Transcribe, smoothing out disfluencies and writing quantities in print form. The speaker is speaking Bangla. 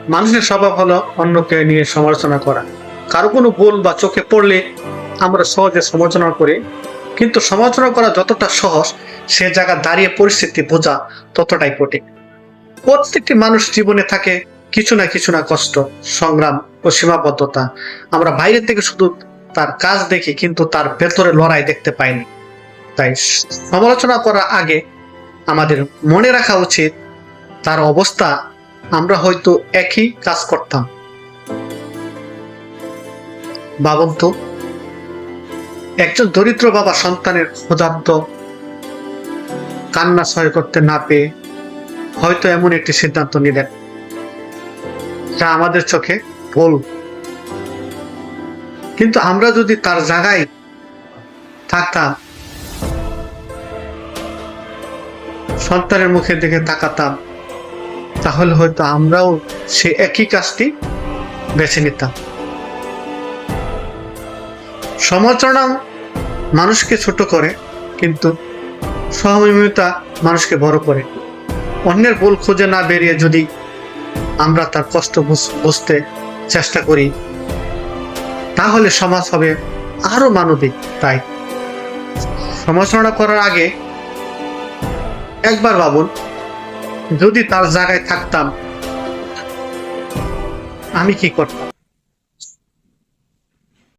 মানুষের স্বভাব হলো অন্যকে নিয়ে সমালোচনা করা। কারো কোনো ভুল বা চোখে পড়লে আমরা সহজে সমালোচনা করি, কিন্তু সমালোচনা করা যতটা সহজ, সে জায়গা দাঁড়িয়ে পরিস্থিতি বোঝা ততটাই কঠিন। প্রত্যেকটি মানুষ জীবনে থাকে কিছু না কষ্ট, সংগ্রাম ও সীমাবদ্ধতা। আমরা বাইরে থেকে শুধু তার কাজ দেখি, কিন্তু তার ভেতরে লড়াই দেখতে পাইনি। তাই সমালোচনা করার আগে আমাদের মনে রাখা উচিত, তার অবস্থা আমরা হয়তো একই কাজ করতাম। ভাবুন তো, একজন দরিদ্র বাবা সন্তানের ক্ষুধার্ত কান্না সহ্য করতে না পেয়ে হয়তো এমন একটি সিদ্ধান্ত নিলেন যা আমাদের চোখে ভুল, কিন্তু আমরা যদি তার জায়গায় থাকতাম, সন্তানের মুখের দিকে তাকাতাম, তাহলে হয়তো আমরাও সে একই কাজটি বেছে নিতাম। সমালোচনা মানুষকে ছোট করে, কিন্তু সহমর্মিতা মানুষকে বড় করে। অন্যের ভুল খুঁজে না বেরিয়ে যদি আমরা তার কষ্ট বুঝতে চেষ্টা করি, তাহলে সমাজ হবে আরো মানবিক। তাই সমালোচনা করার আগে একবার ভাবুন, যদি তার জায়গায় থাকতাম আমি কি করতাম।